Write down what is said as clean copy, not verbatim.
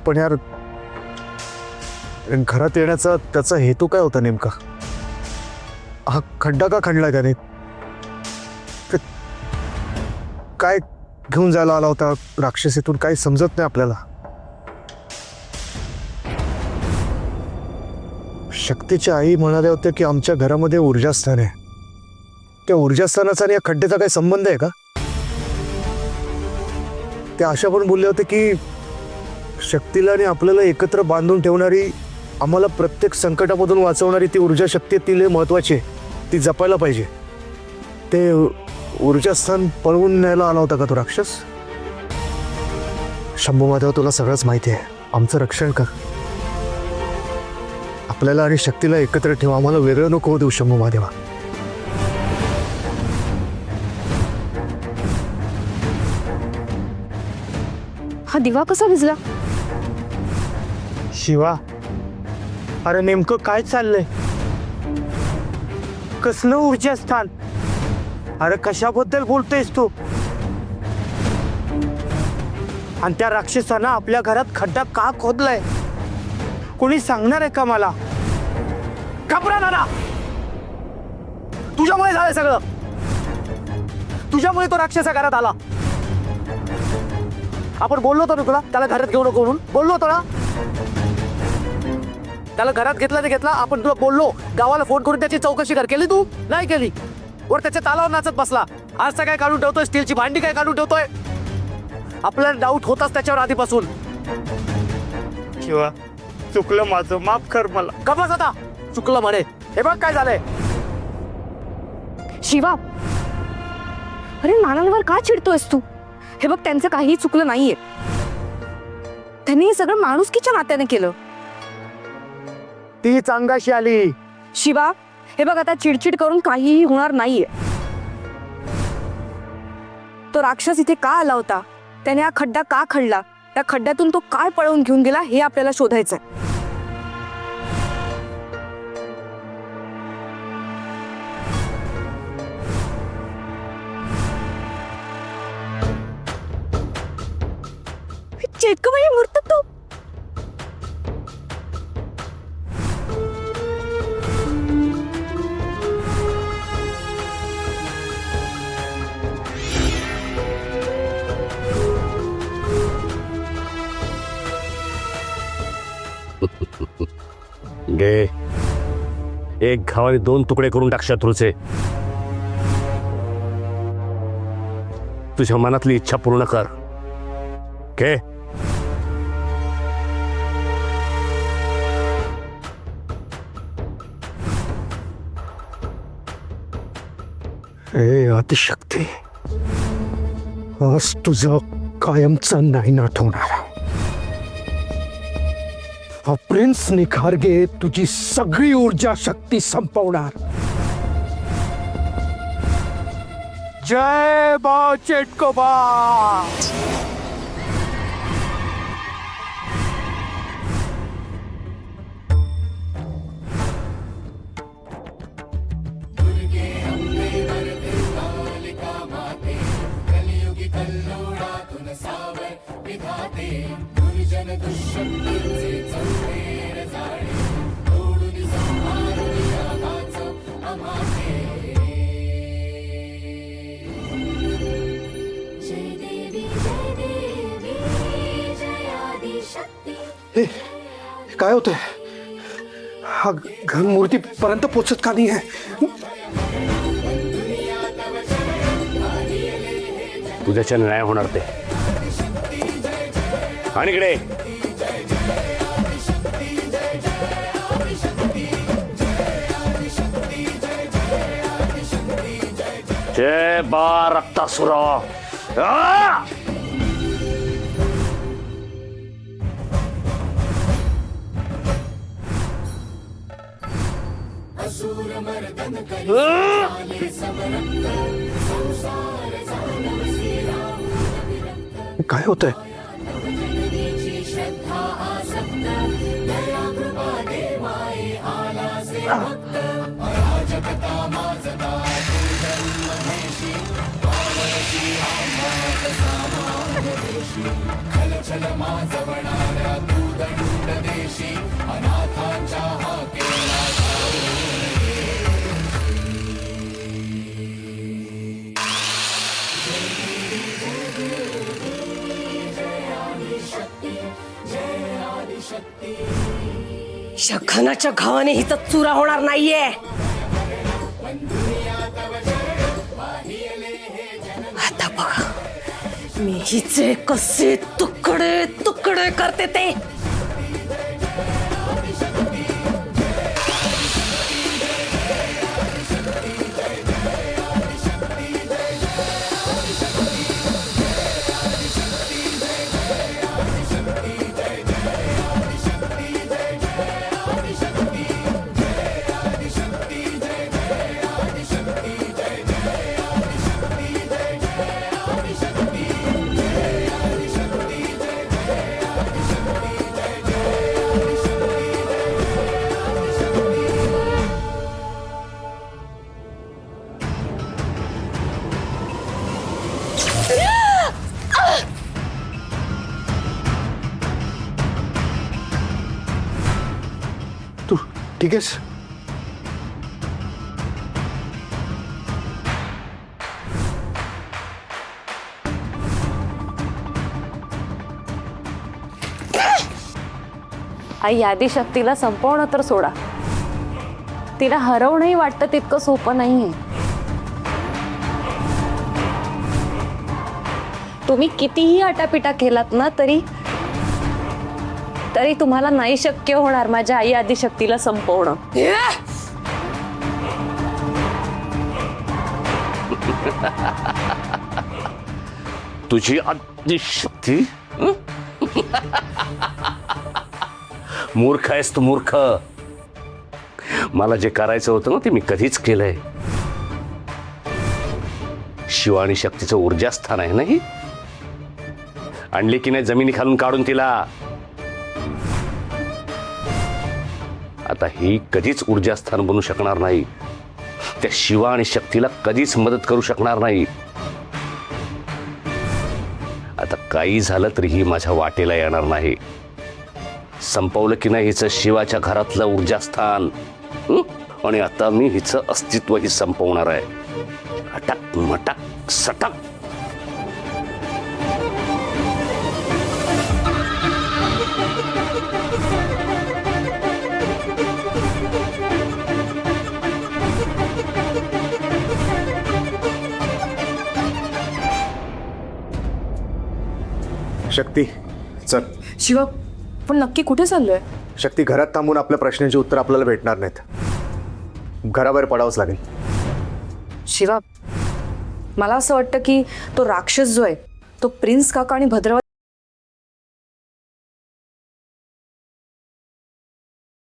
पण यार घरात येण्याचा त्याचा हेतू काय होता नेमका? हा खड्डा का खणला त्याने? काय घेऊन जायला आला होता राक्षसीतून? काही समजत नाही आपल्याला. शक्तीची आई म्हणाल्या होत्या की आमच्या घरामध्ये ऊर्जास्थान आहे. त्या ऊर्जास्थानाचा आणि या खड्ड्याचा काही संबंध आहे का? त्या अशा पण बोलले होते की शक्तीला आणि आपल्याला एकत्र बांधून ठेवणारी, आम्हाला प्रत्येक संकटामधून वाचवणारी ती ऊर्जा शक्ती ती लय महत्वाची आहे, ती जपायला पाहिजे. ते ऊर्जास्थान पळवून न्यायला आला होता का तो राक्षस? शंभू महादेव, तुला सगळंच माहिती आहे. आमचं रक्षण कर. आपल्याला आणि शक्तीला एकत्र ठेवा. आम्हाला वेगळं नको देऊ शंभू महादेवा. हा दिवा कसा भिजला? शिवा, अरे नेमकं काय चाललंय? कसलं ऊर्जास्थान? अरे कशाबद्दल बोलतोयस तू? आणि त्या राक्षसानं आपल्या घरात खड्डा का खोदलाय? कोणी सांगणार आहे का मला? घाबरा ना. तुझ्यामुळे झालंय सगळं. तुझ्यामुळे तो राक्षस घरात आला. आपण बोललो होतो ना तुला त्याला घरात घेऊ नको म्हणून? बोललो होतो ना? त्याला घरात घेतला ते घेतला. आपण तुला बोललो गावाला फोन करून त्याची चौकशी कर. केली तू? नाही केली. वर त्याच्या तालावर नाचत बसला. आज काय काढून ठेवतोय? स्टीलची भांडी काय काढून ठेवतोय? आपल्याला डाऊट होताच त्याच्यावर आधीपासून. शिवा, चुकलं माझं, माफ कर मला. का बस आता चुकलं म्हणे. हे बघ काय झालंय. शिवा, अरे नानांवर का चिडतोयस तू? हे बघ, त्यांचं काहीही चुकलं नाहीये. त्यांनी हे सगळं माणुसकीच्या नात्याने केलं. ती अंगाशी आली. शिवा, हे बघ, आता चिडचिड करून काहीही होणार नाहीये. तो राक्षस इथे का आला होता? त्याने हा खड्डा का खणला? त्या खड्ड्यातून तो काय पळवून घेऊन गेला हे आपल्याला शोधायचंय. चेटकबाई मूर्त तो घे. एक घावाने दोन तुकडे करून टाक शत्रूचे. तुझ्या मनातली इच्छा पूर्ण कर. घे. ए आदिशक्ती, आज तुझं कायमचं नाही नाठवणार. हा प्रिन्स निखारगे तुझी सगळी ऊर्जा शक्ती संपवणार. जय बा चेटकोबा. काय होतंय? हा घर मूर्तीपर्यंत पोचत का नाही आहे? तुझ्याच्या न्याय होणार ते. आणि इकडे जय बा रक्तासुरा. काय होतंय? शखनाच्या घावाने हिचा चुरा होणार नाहीये. आता बघा मी हिचे कसे तुकडे तुकडे करते ते. तू ठीक आहेस? आई आदिशक्तीला संपवणं तर सोडा, तिला हरवणंही वाटतं तितकं सोपं नाहीये. तुम्ही कितीही आटापिटा केलात ना तरी तुम्हाला नाही शक्य होणार माझ्या आई आदिशक्तीला संपवणं. तुझी आदिशक्ती? मूर्ख आहेस तू, मूर्ख. मला जे करायचं होतं ना ते मी कधीच केलंय. शिव आणि शक्तीचं ऊर्जास्थान आहे ना ही. आणली की नाही जमिनी खालून काढून तिला. आता ही कधीच ऊर्जास्थान बनू शकणार नाही. त्या शिवा आणि शक्तीला कधीच मदत करू शकणार नाही. आता काही झालं तरी ही माझ्या वाटेला येणार नाही. संपवलं की नाही हिचं शिवाच्या घरातलं ऊर्जास्थान. आणि आता मी हिचं अस्तित्वही संपवणार आहे. अटक मटक सटक. शक्ती चल. शिवा, पण नक्की कुठे चाललोय? शक्ती, घरात थांबून आपल्या प्रश्नांची उत्तर आपल्याला भेटणार नाहीत. घराबाहेर पडावंच लागेल. शिवा, मला असं वाटतं की तो राक्षस जो आहे तो प्रिन्स काका आणि भद्रवा